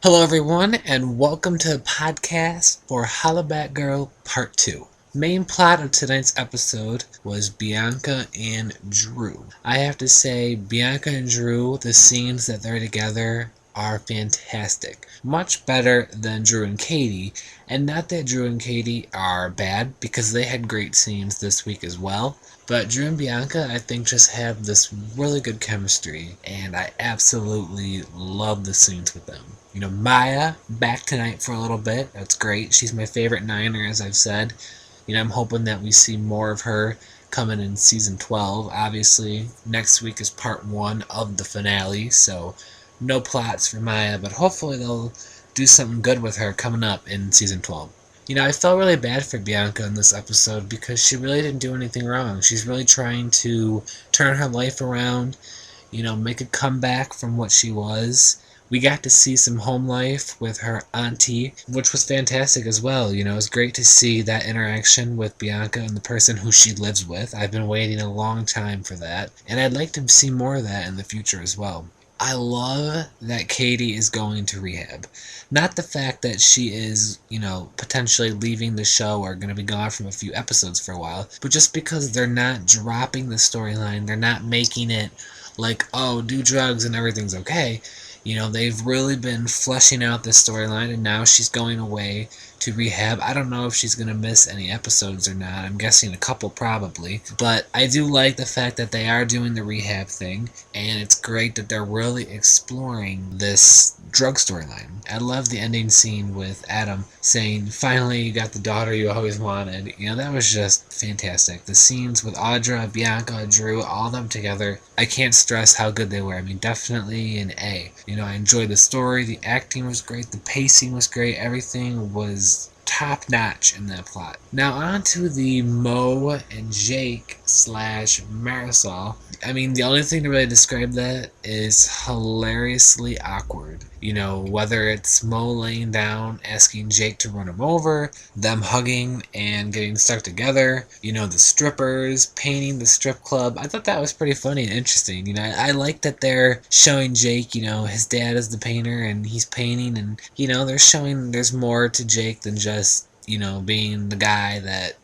Hello, everyone, and welcome to the podcast for Hollaback Girl Part 2. Main plot of tonight's episode was Bianca and Drew. I have to say, Bianca and Drew, the scenes that they're together are fantastic. Much better than Drew and Katie, and not that Drew and Katie are bad, because they had great scenes this week as well. But Drew and Bianca, I think, just have this really good chemistry, and I absolutely love the scenes with them. Maya back tonight for a little bit. That's great. She's my favorite Niner, as I've said. I'm hoping that we see more of her coming in season 12. Obviously, next week is part 1 of the finale, so no plots for Maya, but hopefully they'll do something good with her coming up in season 12. I felt really bad for Bianca in this episode because she really didn't do anything wrong. She's really trying to turn her life around, make a comeback from what she was. We got to see some home life with her auntie, which was fantastic as well. It was great to see that interaction with Bianca and the person who she lives with. I've been waiting a long time for that, and I'd like to see more of that in the future as well. I love that Katie is going to rehab. Not the fact that she is, potentially leaving the show or going to be gone from a few episodes for a while, but just because they're not dropping the storyline, they're not making it like, oh, do drugs and everything's okay. They've really been fleshing out this storyline, and now she's going away to rehab. I don't know if she's going to miss any episodes or not. I'm guessing a couple probably. But I do like the fact that they are doing the rehab thing, and it's great that they're really exploring this drug storyline. I love the ending scene with Adam saying, finally you got the daughter you always wanted. That was just fantastic. The scenes with Audra, Bianca, Drew, all of them together, I can't stress how good they were. Definitely an A. I enjoyed the story, the acting was great, the pacing was great, everything was top notch in that plot. Now on to the Mo and Jake / Marisol. The only thing to really describe that is hilariously awkward. Whether it's Mo laying down, asking Jake to run him over, them hugging and getting stuck together, the strippers, painting the strip club. I thought that was pretty funny and interesting. I like that they're showing Jake, his dad is the painter and he's painting, and, they're showing there's more to Jake than just, being the guy that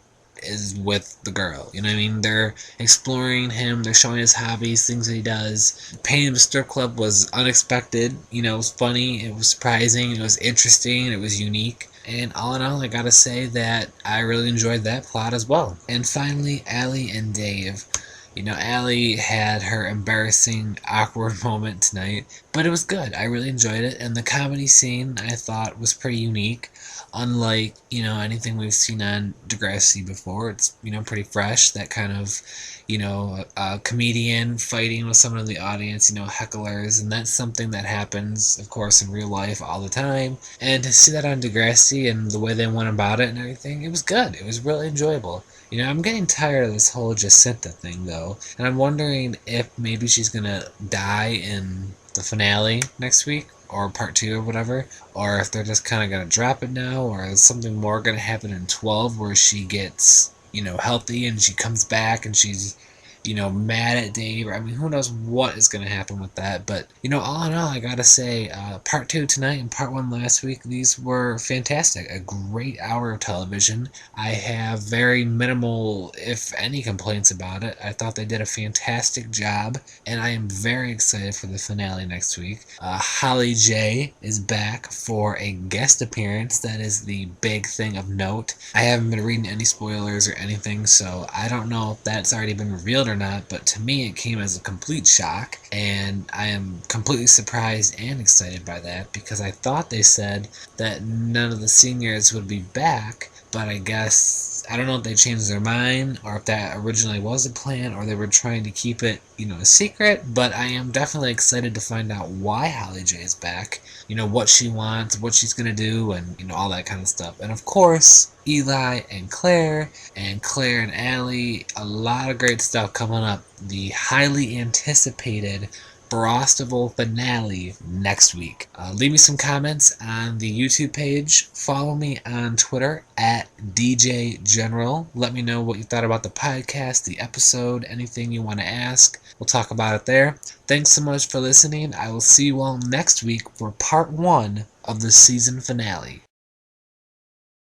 is with the girl. They're exploring him, they're showing his hobbies, things that he does. Painting the strip club was unexpected. It was funny, it was surprising, it was interesting, it was unique. And all in all, I gotta say that I really enjoyed that plot as well. And finally, Allie and Dave. Allie had her embarrassing, awkward moment tonight, but it was good. I really enjoyed it, and the comedy scene I thought was pretty unique. Unlike, anything we've seen on Degrassi before. It's, pretty fresh, that kind of, a comedian fighting with someone in the audience, hecklers, and that's something that happens, of course, in real life all the time. And to see that on Degrassi and the way they went about it and everything, it was good. It was really enjoyable. I'm getting tired of this whole Jacinta thing, though, and I'm wondering if maybe she's gonna die in the finale next week, or part 2 or whatever, or if they're just kind of gonna drop it now, or is something more gonna happen in 12 where she gets, healthy and she comes back and she's, mad at Dave. Who knows what is going to happen with that. But, all in all, I gotta say, part 2 tonight and part 1 last week, these were fantastic. A great hour of television. I have very minimal, if any, complaints about it. I thought they did a fantastic job, and I am very excited for the finale next week. Holly J is back for a guest appearance. That is the big thing of note. I haven't been reading any spoilers or anything, so I don't know if that's already been revealed or not, but to me it came as a complete shock, and I am completely surprised and excited by that, because I thought they said that none of the seniors would be back, but I guess, I don't know if they changed their mind, or if that originally was a plan, or they were trying to keep it, a secret, but I am definitely excited to find out why Holly J is back, what she wants, what she's gonna do, and, all that kind of stuff. And of course, Eli and Claire and Allie, a lot of great stuff coming up. The highly anticipated Frostival finale next week. Leave me some comments on the YouTube page. Follow me on Twitter at DJ General. Let me know what you thought about the podcast, the episode, anything you want to ask. We'll talk about it there. Thanks so much for listening. I will see you all next week for part 1 of the season finale.